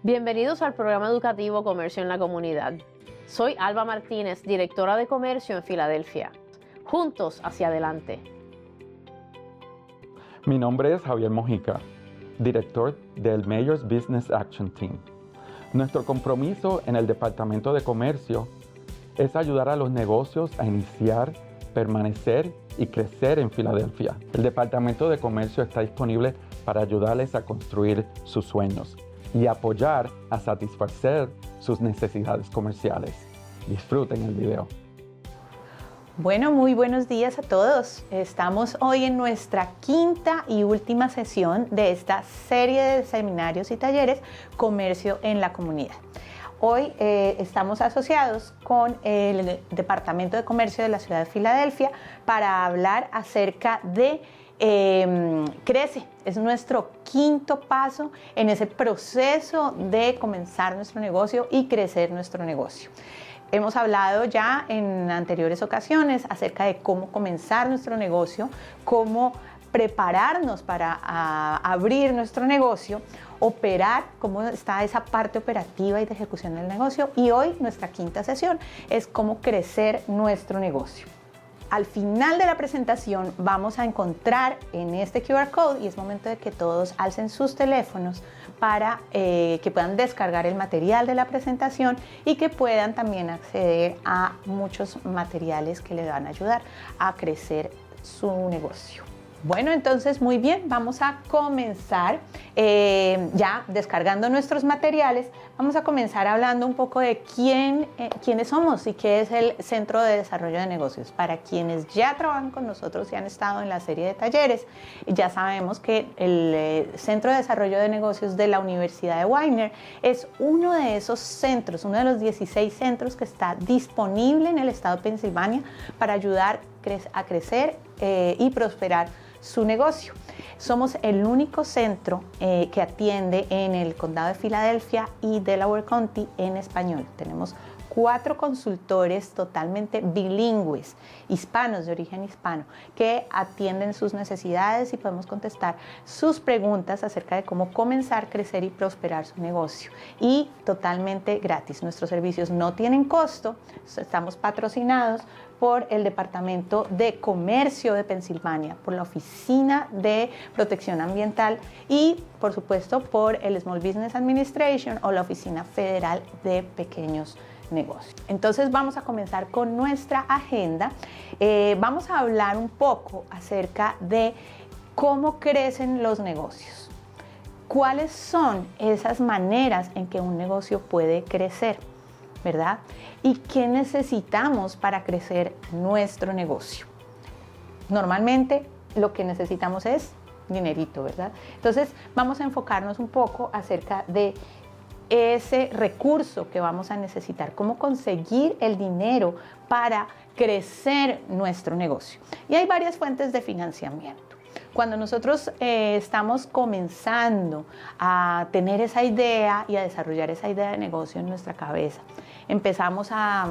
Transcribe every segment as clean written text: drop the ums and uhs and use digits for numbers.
Bienvenidos al programa educativo Comercio en la Comunidad. Soy Alba Martínez, directora de Comercio en Filadelfia. Juntos hacia adelante. Mi nombre es Javier Mojica, director del Mayor's Business Action Team. Nuestro compromiso en el Departamento de Comercio es ayudar a los negocios a iniciar, permanecer y crecer en Filadelfia. El Departamento de Comercio está disponible para ayudarles a construir sus sueños y apoyar a satisfacer sus necesidades comerciales. Disfruten el video. Bueno, muy buenos días a todos. Estamos hoy en nuestra quinta y última sesión de esta serie de seminarios y talleres Comercio en la Comunidad. Hoy estamos asociados con el Departamento de Comercio de la Ciudad de Filadelfia para hablar acerca de Crece. Es nuestro quinto paso en ese proceso de comenzar nuestro negocio y crecer nuestro negocio. Hemos hablado ya en anteriores ocasiones acerca de cómo comenzar nuestro negocio, cómo prepararnos para abrir nuestro negocio, operar, cómo está esa parte operativa y de ejecución del negocio. Y hoy nuestra quinta sesión es cómo crecer nuestro negocio. Al final de la presentación vamos a encontrar en este QR Code, y es momento de que todos alcen sus teléfonos para que puedan descargar el material de la presentación y que puedan también acceder a muchos materiales que les van a ayudar a crecer su negocio. Bueno, entonces muy bien, vamos a comenzar ya descargando nuestros materiales. Vamos a comenzar hablando un poco de quiénes somos y qué es el Centro de Desarrollo de Negocios. Para quienes ya trabajan con nosotros y han estado en la serie de talleres, ya sabemos que el Centro de Desarrollo de Negocios de la Universidad de Weiner es uno de esos centros, uno de los 16 centros que está disponible en el estado de Pensilvania para ayudar a crecer y prosperar su negocio. Somos el único centro que atiende en el condado de Filadelfia y Delaware County en español. Tenemos 4 consultores totalmente bilingües, hispanos, de origen hispano, que atienden sus necesidades y podemos contestar sus preguntas acerca de cómo comenzar, crecer y prosperar su negocio. Y totalmente gratis. Nuestros servicios no tienen costo, estamos patrocinados por el Departamento de Comercio de Pensilvania, por la Oficina de Protección Ambiental y, por supuesto, por el Small Business Administration o la Oficina Federal de Pequeños Negocios. Entonces vamos a comenzar con nuestra agenda. Vamos a hablar un poco acerca de cómo crecen los negocios. ¿Cuáles son esas maneras en que un negocio puede crecer? ¿Verdad? ¿Y qué necesitamos para crecer nuestro negocio? Normalmente lo que necesitamos es dinerito, ¿verdad? Entonces vamos a enfocarnos un poco acerca de ese recurso que vamos a necesitar, cómo conseguir el dinero para crecer nuestro negocio. Y hay varias fuentes de financiamiento. Cuando nosotros estamos comenzando a tener esa idea y a desarrollar esa idea de negocio en nuestra cabeza, empezamos a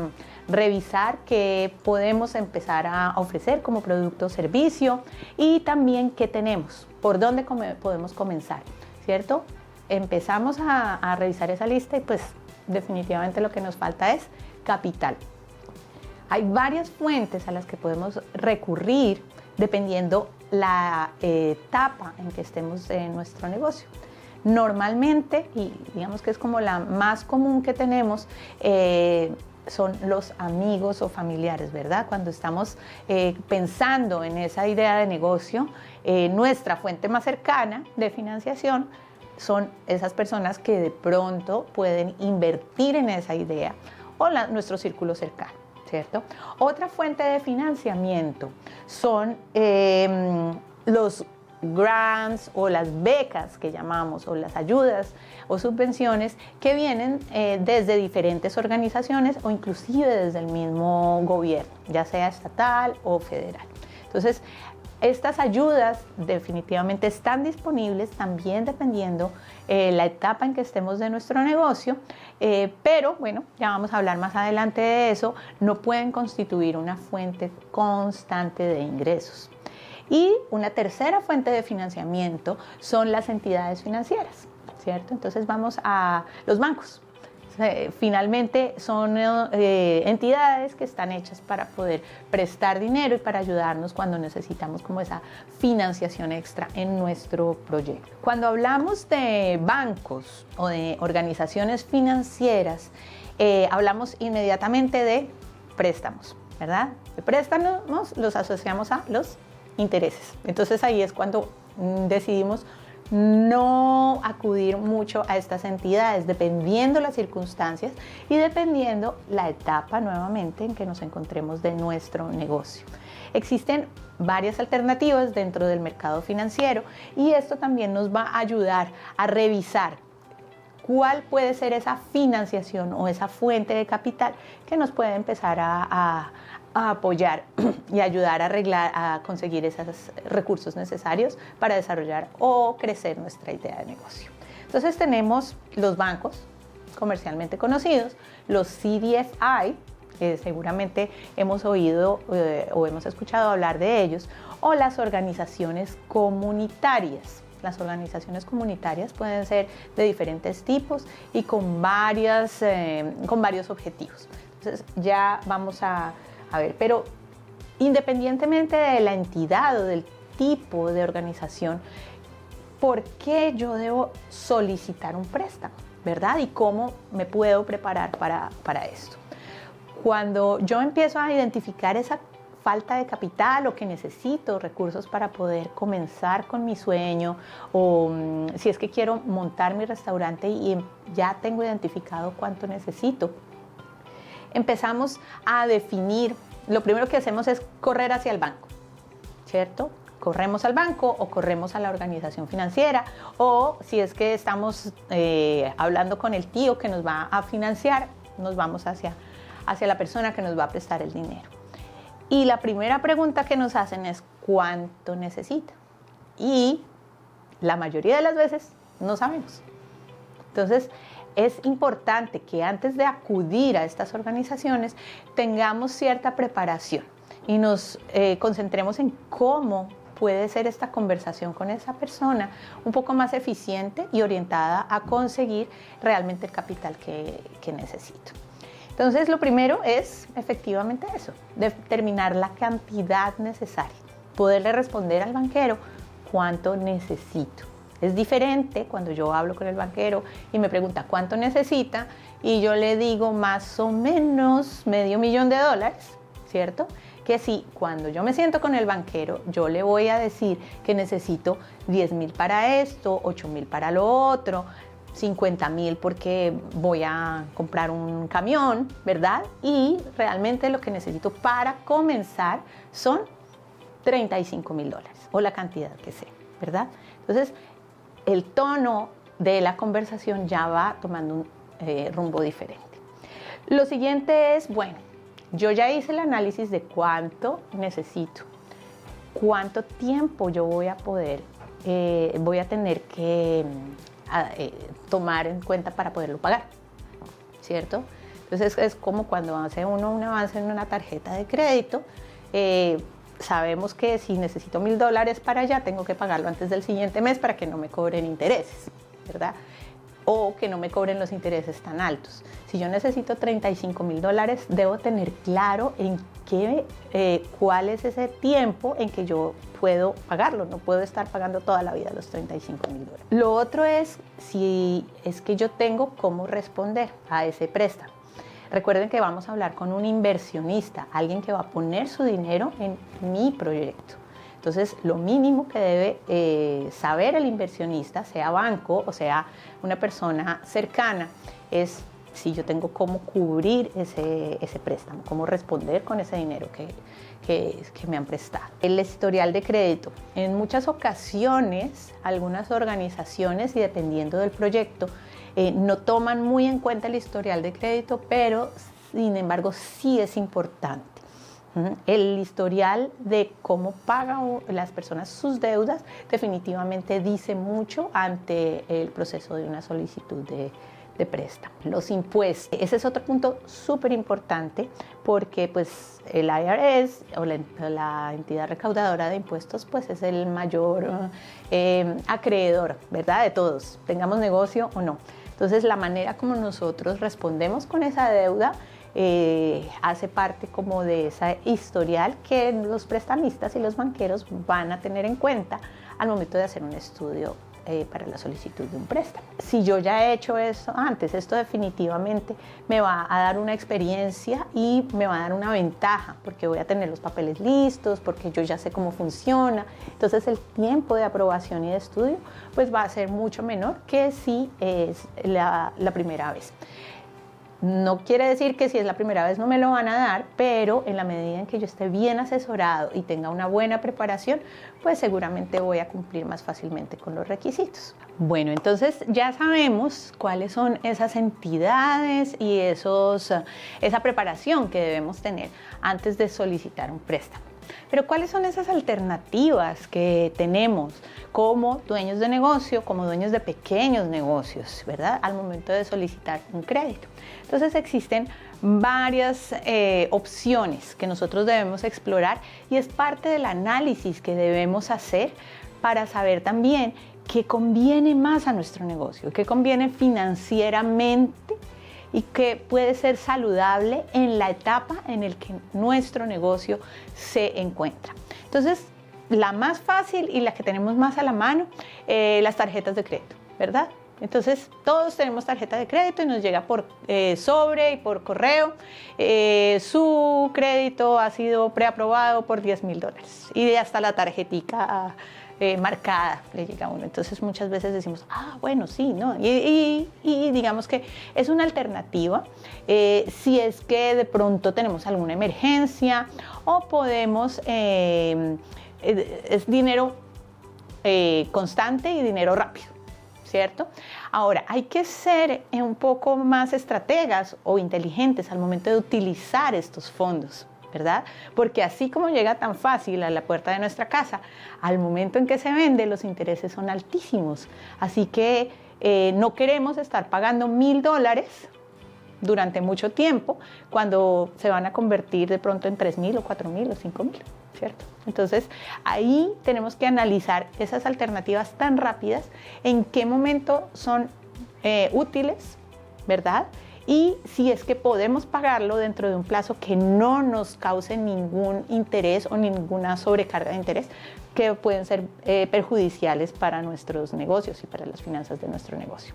revisar qué podemos empezar a ofrecer como producto o servicio y también qué tenemos, por dónde podemos comenzar, ¿cierto? Empezamos a revisar esa lista y pues definitivamente lo que nos falta es capital. Hay varias fuentes a las que podemos recurrir dependiendo la etapa en que estemos en nuestro negocio. Normalmente, y digamos que es como la más común que tenemos, son los amigos o familiares, ¿verdad? Cuando estamos pensando en esa idea de negocio, nuestra fuente más cercana de financiación son esas personas que de pronto pueden invertir en esa idea o nuestro círculo cercano, ¿cierto? Otra fuente de financiamiento son los grants o las becas que llamamos, o las ayudas o subvenciones que vienen desde diferentes organizaciones o inclusive desde el mismo gobierno, ya sea estatal o federal. Entonces, estas ayudas definitivamente están disponibles también dependiendo la etapa en que estemos de nuestro negocio, pero bueno, ya vamos a hablar más adelante de eso, no pueden constituir una fuente constante de ingresos. Y una tercera fuente de financiamiento son las entidades financieras, ¿cierto? Entonces vamos a los bancos. Finalmente son entidades que están hechas para poder prestar dinero y para ayudarnos cuando necesitamos como esa financiación extra en nuestro proyecto. Cuando hablamos de bancos o de organizaciones financieras, hablamos inmediatamente de préstamos, ¿verdad? De préstamos los asociamos a los intereses. Entonces ahí es cuando decidimos no acudir mucho a estas entidades, dependiendo las circunstancias y dependiendo la etapa nuevamente en que nos encontremos de nuestro negocio. Existen varias alternativas dentro del mercado financiero y esto también nos va a ayudar a revisar cuál puede ser esa financiación o esa fuente de capital que nos puede empezar a apoyar y ayudar a conseguir esos recursos necesarios para desarrollar o crecer nuestra idea de negocio. Entonces tenemos los bancos comercialmente conocidos, los CDFI, que seguramente hemos oído o hemos escuchado hablar de ellos, o las organizaciones comunitarias. Las organizaciones comunitarias pueden ser de diferentes tipos y con varios objetivos. Entonces ya vamos a ver, pero independientemente de la entidad o del tipo de organización, ¿por qué yo debo solicitar un préstamo? ¿Verdad? ¿Y cómo me puedo preparar para esto? Cuando yo empiezo a identificar esa falta de capital o que necesito recursos para poder comenzar con mi sueño o si es que quiero montar mi restaurante y ya tengo identificado cuánto necesito, empezamos a definir, lo primero que hacemos es correr hacia el banco, ¿cierto? Corremos al banco o corremos a la organización financiera o si es que estamos hablando con el tío que nos va a financiar, nos vamos hacia la persona que nos va a prestar el dinero. Y la primera pregunta que nos hacen es ¿cuánto necesita? Y la mayoría de las veces no sabemos. Entonces, es importante que antes de acudir a estas organizaciones tengamos cierta preparación y nos concentremos en cómo puede ser esta conversación con esa persona un poco más eficiente y orientada a conseguir realmente el capital que necesito. Entonces, lo primero es efectivamente eso, determinar la cantidad necesaria, poderle responder al banquero cuánto necesito. Es diferente cuando yo hablo con el banquero y me pregunta cuánto necesita y yo le digo más o menos $500,000, ¿cierto? Que si cuando yo me siento con el banquero, yo le voy a decir que necesito 10,000 para esto, 8,000 para lo otro, 50,000 porque voy a comprar un camión, ¿verdad? Y realmente lo que necesito para comenzar son $35,000 o la cantidad que sea, ¿verdad? Entonces, el tono de la conversación ya va tomando un rumbo diferente. Lo siguiente es, bueno, yo ya hice el análisis de cuánto necesito, cuánto tiempo yo voy a tener que tomar en cuenta para poderlo pagar, ¿cierto? Entonces es como cuando hace uno un avance en una tarjeta de crédito, sabemos que si necesito $1,000 para allá, tengo que pagarlo antes del siguiente mes para que no me cobren intereses, ¿verdad? O que no me cobren los intereses tan altos. Si yo necesito $35,000, debo tener claro en cuál es ese tiempo en que yo puedo pagarlo. No puedo estar pagando toda la vida los $35,000. Lo otro es si es que yo tengo cómo responder a ese préstamo. Recuerden que vamos a hablar con un inversionista, alguien que va a poner su dinero en mi proyecto. Entonces, lo mínimo que debe saber el inversionista, sea banco o sea una persona cercana, es si yo tengo cómo cubrir ese préstamo, cómo responder con ese dinero que me han prestado. El historial de crédito. En muchas ocasiones, algunas organizaciones, y dependiendo del proyecto, no toman muy en cuenta el historial de crédito, pero sin embargo sí es importante. El historial de cómo pagan las personas sus deudas definitivamente dice mucho ante el proceso de una solicitud de préstamo. Los impuestos, ese es otro punto súper importante porque pues el IRS o la entidad recaudadora de impuestos pues es el mayor acreedor, ¿verdad? De todos, tengamos negocio o no. Entonces la manera como nosotros respondemos con esa deuda hace parte como de esa historial que los prestamistas y los banqueros van a tener en cuenta al momento de hacer un estudio para la solicitud de un préstamo. Si yo ya he hecho eso antes, esto definitivamente me va a dar una experiencia y me va a dar una ventaja porque voy a tener los papeles listos, porque yo ya sé cómo funciona. Entonces el tiempo de aprobación y de estudio pues va a ser mucho menor que si es la primera vez. No quiere decir que si es la primera vez no me lo van a dar, pero en la medida en que yo esté bien asesorado y tenga una buena preparación, pues seguramente voy a cumplir más fácilmente con los requisitos. Bueno, entonces ya sabemos cuáles son esas entidades y esa preparación que debemos tener antes de solicitar un préstamo. Pero ¿cuáles son esas alternativas que tenemos como dueños de negocio, como dueños de pequeños negocios, ¿verdad? Al momento de solicitar un crédito. Entonces existen varias opciones que nosotros debemos explorar y es parte del análisis que debemos hacer para saber también qué conviene más a nuestro negocio, qué conviene financieramente y que puede ser saludable en la etapa en la que nuestro negocio se encuentra. Entonces, la más fácil y la que tenemos más a la mano, las tarjetas de crédito, ¿verdad? Entonces, todos tenemos tarjeta de crédito y nos llega por sobre y por correo. Su crédito ha sido preaprobado por $10,000 y hasta la tarjetica marcada le llega a uno. Entonces muchas veces decimos, bueno, sí, ¿no? Y digamos que es una alternativa si es que de pronto tenemos alguna emergencia o podemos, es dinero constante y dinero rápido, ¿cierto? Ahora, hay que ser un poco más estrategas o inteligentes al momento de utilizar estos fondos, ¿verdad? Porque así como llega tan fácil a la puerta de nuestra casa, al momento en que se vende los intereses son altísimos. Así que no queremos estar pagando $1,000 durante mucho tiempo cuando se van a convertir de pronto en 3,000 o 4,000 o 5,000, ¿cierto? Entonces ahí tenemos que analizar esas alternativas tan rápidas, en qué momento son útiles, ¿verdad? Y si es que podemos pagarlo dentro de un plazo que no nos cause ningún interés o ninguna sobrecarga de interés que pueden ser perjudiciales para nuestros negocios y para las finanzas de nuestro negocio.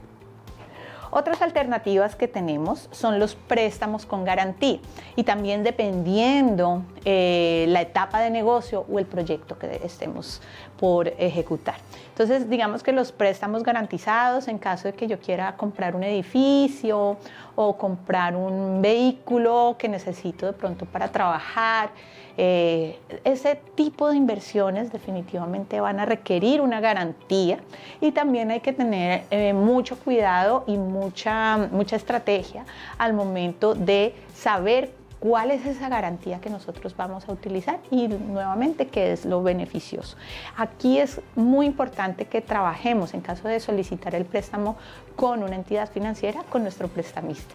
Otras alternativas que tenemos son los préstamos con garantía y también dependiendo la etapa de negocio o el proyecto que estemos por ejecutar. Entonces, digamos que los préstamos garantizados en caso de que yo quiera comprar un edificio o comprar un vehículo que necesito de pronto para trabajar, ese tipo de inversiones definitivamente van a requerir una garantía y también hay que tener mucho cuidado y mucha estrategia al momento de saber cuál es esa garantía que nosotros vamos a utilizar y nuevamente qué es lo beneficioso. Aquí es muy importante que trabajemos en caso de solicitar el préstamo con una entidad financiera, con nuestro prestamista,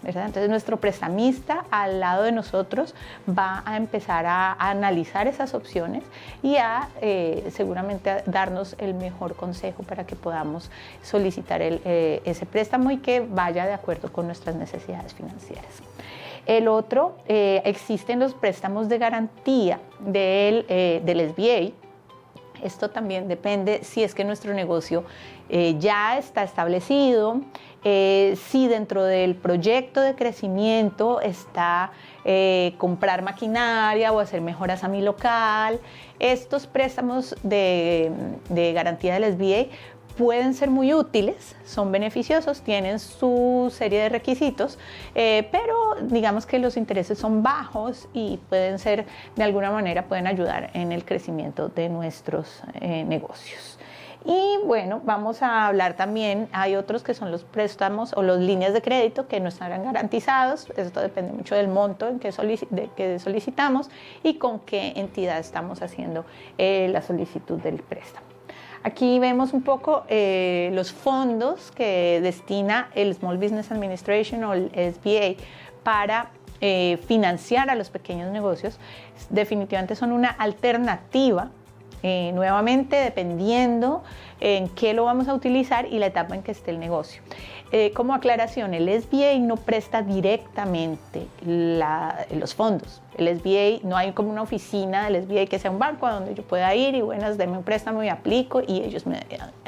¿verdad? Entonces nuestro prestamista al lado de nosotros va a empezar a analizar esas opciones y a seguramente darnos el mejor consejo para que podamos solicitar ese préstamo y que vaya de acuerdo con nuestras necesidades financieras. El otro, existen los préstamos de garantía del SBA. Esto también depende si es que nuestro negocio ya está establecido, si dentro del proyecto de crecimiento está comprar maquinaria o hacer mejoras a mi local. Estos préstamos de garantía del SBA pueden ser muy útiles, son beneficiosos, tienen su serie de requisitos, pero digamos que los intereses son bajos y pueden ser, de alguna manera, pueden ayudar en el crecimiento de nuestros negocios. Y bueno, vamos a hablar también, hay otros que son los préstamos o las líneas de crédito que no estarán garantizados. Esto depende mucho del monto en que solicitamos y con qué entidad estamos haciendo la solicitud del préstamo. Aquí vemos un poco los fondos que destina el Small Business Administration o el SBA para financiar a los pequeños negocios. Definitivamente son una alternativa, nuevamente dependiendo en qué lo vamos a utilizar y la etapa en que esté el negocio. Como aclaración, el SBA no presta directamente los fondos. El SBA, no hay como una oficina del SBA que sea un banco a donde yo pueda ir y buenas, denme un préstamo y aplico, y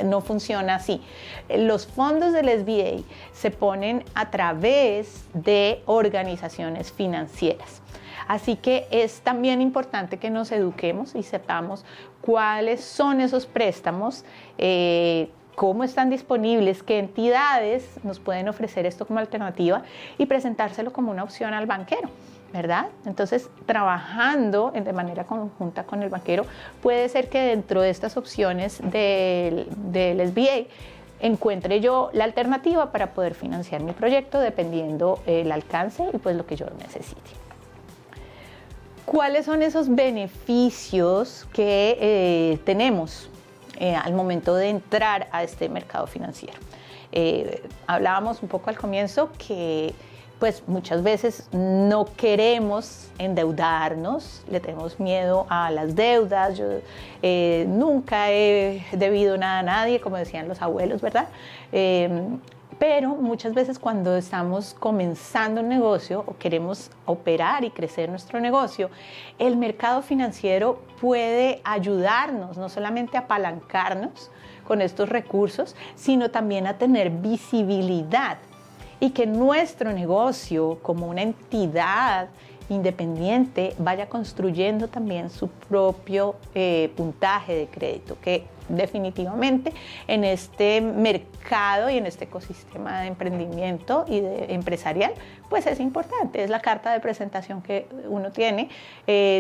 no funciona así. Los fondos del SBA se ponen a través de organizaciones financieras. Así que es también importante que nos eduquemos y sepamos cuáles son esos préstamos, cómo están disponibles, qué entidades nos pueden ofrecer esto como alternativa y presentárselo como una opción al banquero, ¿verdad? Entonces, trabajando de manera conjunta con el banquero, puede ser que dentro de estas opciones del SBA encuentre yo la alternativa para poder financiar mi proyecto dependiendo el alcance y pues lo que yo necesite. ¿Cuáles son esos beneficios que tenemos al momento de entrar a este mercado financiero? Hablábamos un poco al comienzo que pues muchas veces no queremos endeudarnos, le tenemos miedo a las deudas. Yo nunca he debido nada a nadie, como decían los abuelos, ¿verdad? Pero muchas veces cuando estamos comenzando un negocio o queremos operar y crecer nuestro negocio, el mercado financiero puede ayudarnos no solamente a apalancarnos con estos recursos, sino también a tener visibilidad y que nuestro negocio como una entidad independiente vaya construyendo también su propio puntaje de crédito, que definitivamente en este mercado y en este ecosistema de emprendimiento y de empresarial, pues es importante, es la carta de presentación que uno tiene,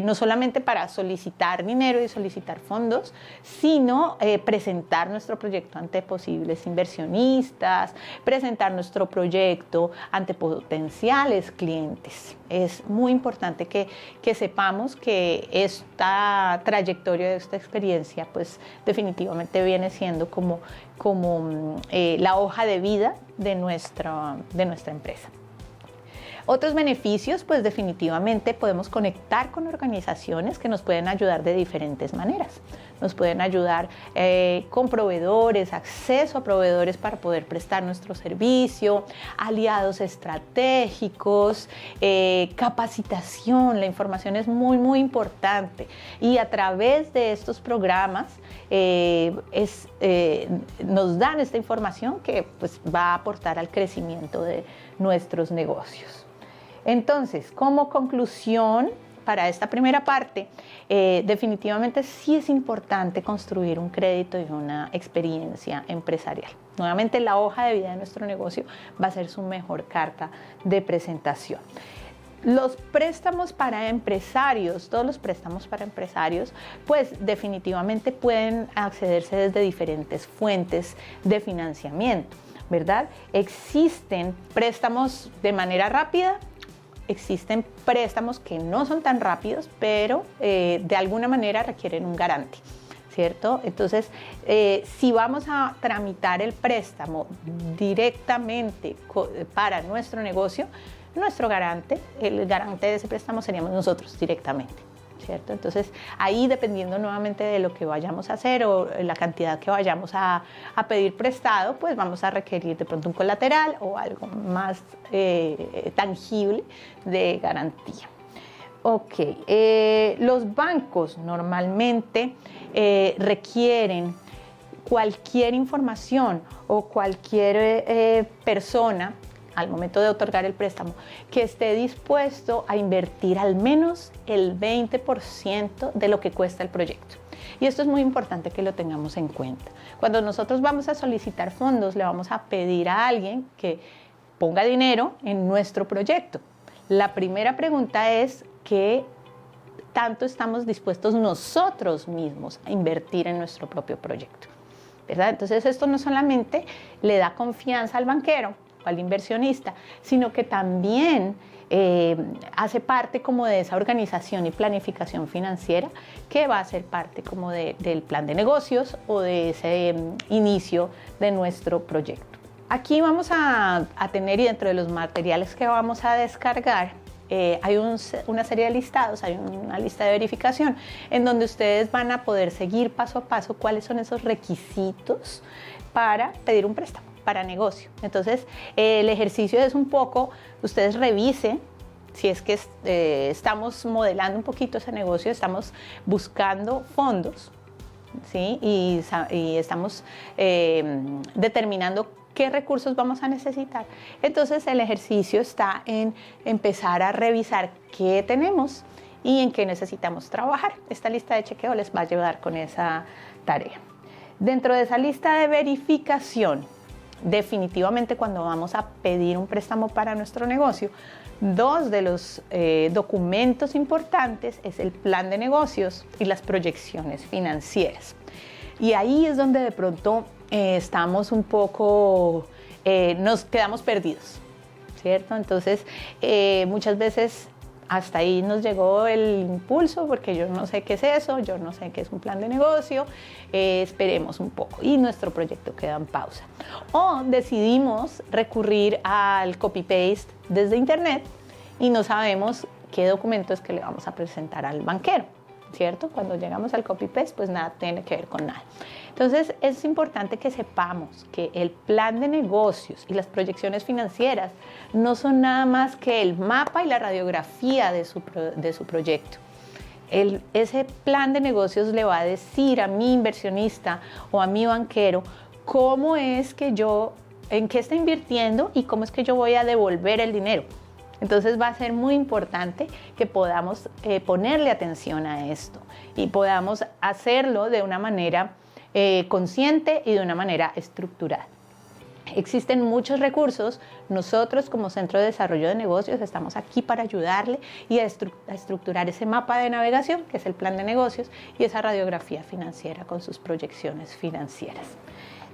no solamente para solicitar dinero y solicitar fondos, sino presentar nuestro proyecto ante posibles inversionistas, presentar nuestro proyecto ante potenciales clientes. Es muy importante que sepamos que esta trayectoria de esta experiencia, pues definitivamente viene siendo como la hoja de vida de nuestra empresa. Otros beneficios, pues definitivamente podemos conectar con organizaciones que nos pueden ayudar de diferentes maneras. Nos pueden ayudar con proveedores, acceso a proveedores para poder prestar nuestro servicio, aliados estratégicos, capacitación. La información es muy, muy importante. Y a través de estos programas nos dan esta información que pues, va a aportar al crecimiento de nuestros negocios. Entonces, como conclusión para esta primera parte, definitivamente sí es importante construir un crédito y una experiencia empresarial. Nuevamente, la hoja de vida de nuestro negocio va a ser su mejor carta de presentación. Los préstamos para empresarios, todos los préstamos para empresarios, pues definitivamente pueden accederse desde diferentes fuentes de financiamiento, ¿verdad? Existen préstamos de manera rápida. Existen préstamos que no son tan rápidos, pero de alguna manera requieren un garante, ¿cierto? Entonces, si vamos a tramitar el préstamo directamente para nuestro negocio, el garante de ese préstamo seríamos nosotros directamente, ¿cierto? Entonces, ahí dependiendo nuevamente de lo que vayamos a hacer o la cantidad que vayamos a pedir prestado, pues vamos a requerir de pronto un colateral o algo más tangible de garantía. Ok, los bancos normalmente requieren cualquier información o cualquier persona al momento de otorgar el préstamo, que esté dispuesto a invertir al menos el 20% de lo que cuesta el proyecto. Y esto es muy importante que lo tengamos en cuenta. Cuando nosotros vamos a solicitar fondos, le vamos a pedir a alguien que ponga dinero en nuestro proyecto. La primera pregunta es ¿qué tanto estamos dispuestos nosotros mismos a invertir en nuestro propio proyecto? ¿Verdad? Entonces esto no solamente le da confianza al banquero, al inversionista, sino que también hace parte como de esa organización y planificación financiera que va a ser parte como del plan de negocios o de ese inicio de nuestro proyecto. Aquí vamos a tener, y dentro de los materiales que vamos a descargar, hay una serie de listados, hay una lista de verificación en donde ustedes van a poder seguir paso a paso cuáles son esos requisitos para pedir un préstamo para negocio. Entonces, el ejercicio es un poco, ustedes revisen si es que estamos modelando un poquito ese negocio, estamos buscando fondos, ¿sí? y estamos determinando qué recursos vamos a necesitar. Entonces, el ejercicio está en empezar a revisar qué tenemos y en qué necesitamos trabajar. Esta lista de chequeo les va a ayudar con esa tarea. Dentro de esa lista de verificación, definitivamente cuando vamos a pedir un préstamo para nuestro negocio, dos de los documentos importantes es el plan de negocios y las proyecciones financieras. Y ahí es donde de pronto estamos un poco, nos quedamos perdidos, ¿cierto? Entonces, muchas veces hasta ahí nos llegó el impulso porque yo no sé qué es eso, yo no sé qué es un plan de negocio, esperemos un poco y nuestro proyecto queda en pausa. O decidimos recurrir al copy-paste desde internet y no sabemos qué documento es que le vamos a presentar al banquero, ¿cierto? Cuando llegamos al copy-paste, pues nada tiene que ver con nada. Entonces, es importante que sepamos que el plan de negocios y las proyecciones financieras no son nada más que el mapa y la radiografía de su proyecto. Ese plan de negocios le va a decir a mi inversionista o a mi banquero cómo es que en qué está invirtiendo y cómo es que yo voy a devolver el dinero. Entonces va a ser muy importante que podamos ponerle atención a esto y podamos hacerlo de una manera consciente y de una manera estructurada. Existen muchos recursos. Nosotros como Centro de Desarrollo de Negocios estamos aquí para ayudarle y a estructurar ese mapa de navegación, que es el plan de negocios, y esa radiografía financiera con sus proyecciones financieras.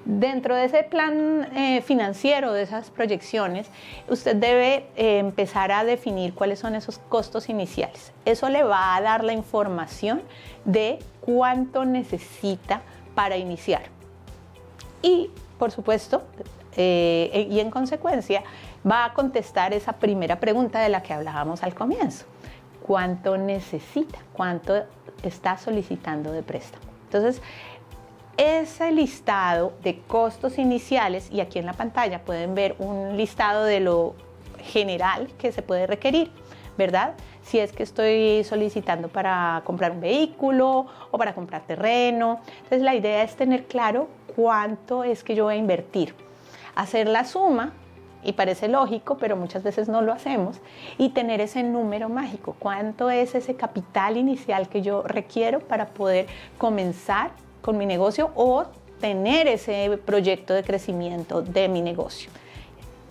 Dentro de ese plan financiero, de esas proyecciones, usted debe empezar a definir cuáles son esos costos iniciales. Eso le va a dar la información de cuánto necesita para iniciar. Y, por supuesto, y en consecuencia, va a contestar esa primera pregunta de la que hablábamos al comienzo. ¿Cuánto necesita? ¿Cuánto está solicitando de préstamo? Entonces, ese listado de costos iniciales, y aquí en la pantalla pueden ver un listado de lo general que se puede requerir, ¿verdad? Si es que estoy solicitando para comprar un vehículo o para comprar terreno. Entonces la idea es tener claro cuánto es que yo voy a invertir. Hacer la suma, y parece lógico, pero muchas veces no lo hacemos, y tener ese número mágico. ¿Cuánto es ese capital inicial que yo requiero para poder comenzar con mi negocio o tener ese proyecto de crecimiento de mi negocio?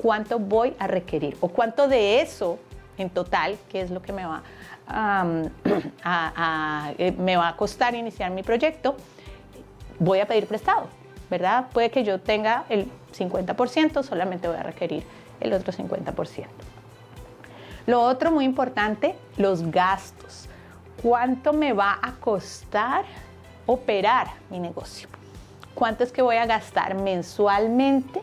¿Cuánto voy a requerir? ¿O cuánto de eso en total, que es lo que me va a costar iniciar mi proyecto, voy a pedir prestado, ¿verdad? Puede que yo tenga el 50%, solamente voy a requerir el otro 50%. Lo otro muy importante, los gastos. ¿Cuánto me va a costar operar mi negocio? ¿Cuánto es que voy a gastar mensualmente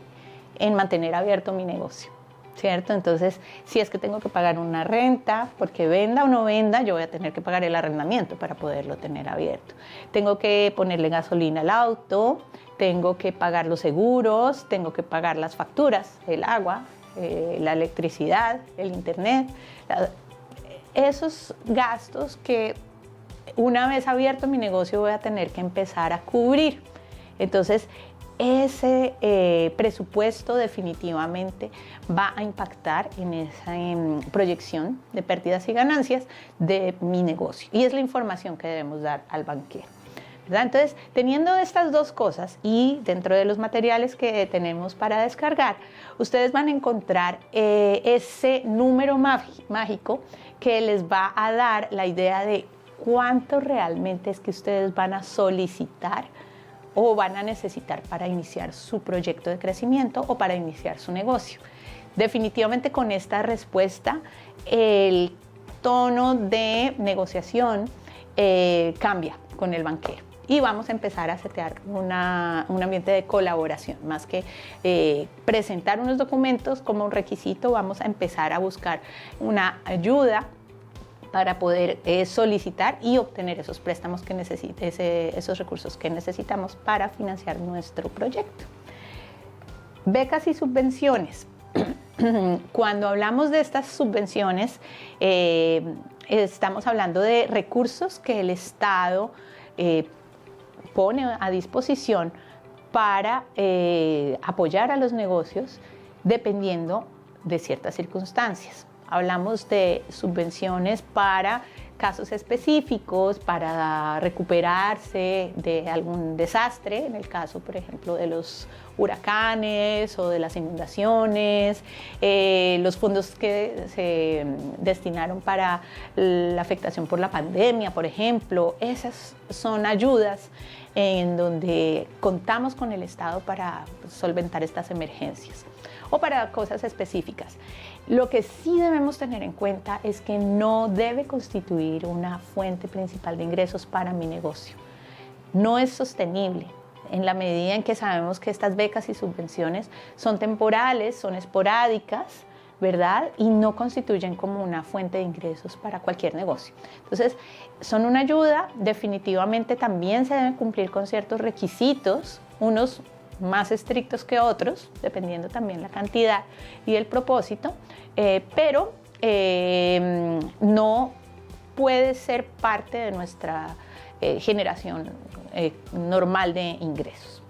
en mantener abierto mi negocio? ¿Cierto? Entonces, si es que tengo que pagar una renta, porque venda o no venda, yo voy a tener que pagar el arrendamiento para poderlo tener abierto. Tengo que ponerle gasolina al auto, tengo que pagar los seguros, tengo que pagar las facturas, el agua, la electricidad, el internet. Esos gastos que una vez abierto mi negocio voy a tener que empezar a cubrir. Entonces, ese presupuesto definitivamente va a impactar en esa proyección de pérdidas y ganancias de mi negocio. Y es la información que debemos dar al banquero, ¿verdad? Entonces, teniendo estas dos cosas y dentro de los materiales que tenemos para descargar, ustedes van a encontrar ese número mágico que les va a dar la idea de cuánto realmente es que ustedes van a solicitar o van a necesitar para iniciar su proyecto de crecimiento o para iniciar su negocio. Definitivamente con esta respuesta el tono de negociación cambia con el banquero y vamos a empezar a setear un ambiente de colaboración. Más que presentar unos documentos como un requisito, vamos a empezar a buscar una ayuda para poder solicitar y obtener esos préstamos que esos recursos que necesitamos para financiar nuestro proyecto. Becas y subvenciones. Cuando hablamos de estas subvenciones, estamos hablando de recursos que el Estado pone a disposición para apoyar a los negocios dependiendo de ciertas circunstancias. Hablamos de subvenciones para casos específicos, para recuperarse de algún desastre, en el caso, por ejemplo, de los huracanes o de las inundaciones, los fondos que se destinaron para la afectación por la pandemia, por ejemplo. Esas son ayudas en donde contamos con el Estado para solventar estas emergencias o para cosas específicas. Lo que sí debemos tener en cuenta es que no debe constituir una fuente principal de ingresos para mi negocio. No es sostenible en la medida en que sabemos que estas becas y subvenciones son temporales, son esporádicas, ¿verdad? Y no constituyen como una fuente de ingresos para cualquier negocio. Entonces, son una ayuda, definitivamente también se deben cumplir con ciertos requisitos, unos más estrictos que otros, dependiendo también la cantidad y el propósito, pero no puede ser parte de nuestra generación normal de ingresos.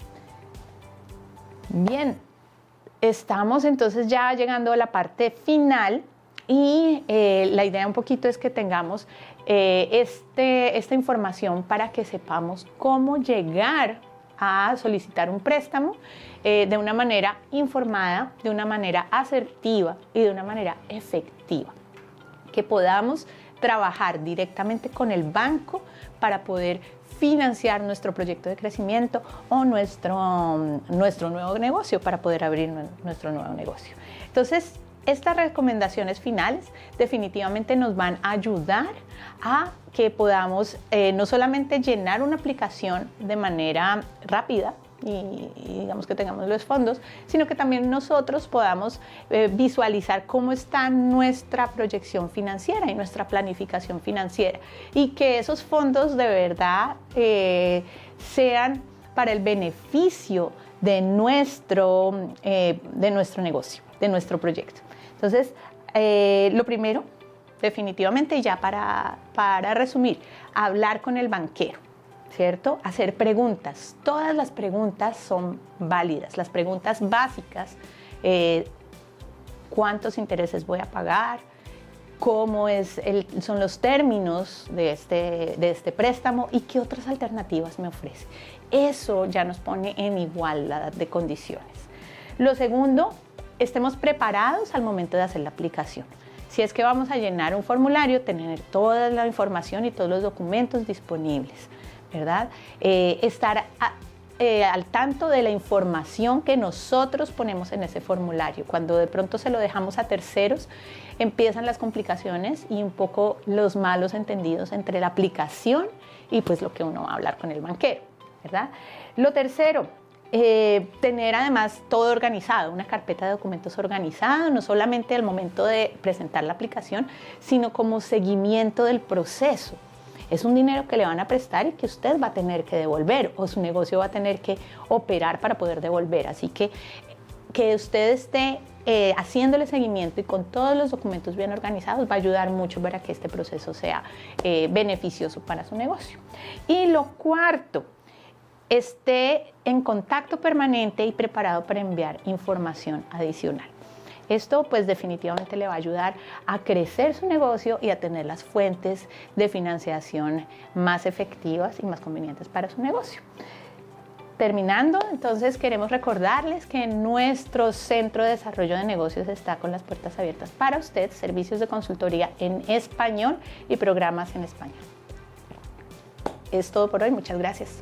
Bien, estamos entonces ya llegando a la parte final y la idea un poquito es que tengamos esta información para que sepamos cómo llegar a solicitar un préstamo de una manera informada, de una manera asertiva y de una manera efectiva. Que podamos trabajar directamente con el banco para poder financiar nuestro proyecto de crecimiento o nuestro nuevo negocio, para poder abrir nuestro nuevo negocio. Entonces, estas recomendaciones finales definitivamente nos van a ayudar a que podamos no solamente llenar una aplicación de manera rápida y digamos que tengamos los fondos, sino que también nosotros podamos visualizar cómo está nuestra proyección financiera y nuestra planificación financiera y que esos fondos de verdad sean para el beneficio de nuestro negocio, de nuestro proyecto. Entonces, lo primero, definitivamente, ya para resumir, hablar con el banquero, ¿cierto? Hacer preguntas. Todas las preguntas son válidas. Las preguntas básicas, ¿cuántos intereses voy a pagar? ¿Cómo son los términos de este préstamo? ¿Y qué otras alternativas me ofrece? Eso ya nos pone en igualdad de condiciones. Lo segundo, estemos preparados al momento de hacer la aplicación. Si es que vamos a llenar un formulario, tener toda la información y todos los documentos disponibles, ¿verdad? Estar al tanto de la información que nosotros ponemos en ese formulario. Cuando de pronto se lo dejamos a terceros, empiezan las complicaciones y un poco los malos entendidos entre la aplicación y pues lo que uno va a hablar con el banquero, ¿verdad? Lo tercero, tener además todo organizado, una carpeta de documentos organizada, no solamente al momento de presentar la aplicación, sino como seguimiento del proceso. Es un dinero que le van a prestar y que usted va a tener que devolver o su negocio va a tener que operar para poder devolver. Así que usted esté haciéndole seguimiento y con todos los documentos bien organizados va a ayudar mucho para que este proceso sea beneficioso para su negocio. Y lo cuarto, esté en contacto permanente y preparado para enviar información adicional. Esto pues definitivamente le va a ayudar a crecer su negocio y a tener las fuentes de financiación más efectivas y más convenientes para su negocio. Terminando, entonces queremos recordarles que nuestro Centro de Desarrollo de Negocios está con las puertas abiertas para usted, servicios de consultoría en español y programas en español. Es todo por hoy, muchas gracias.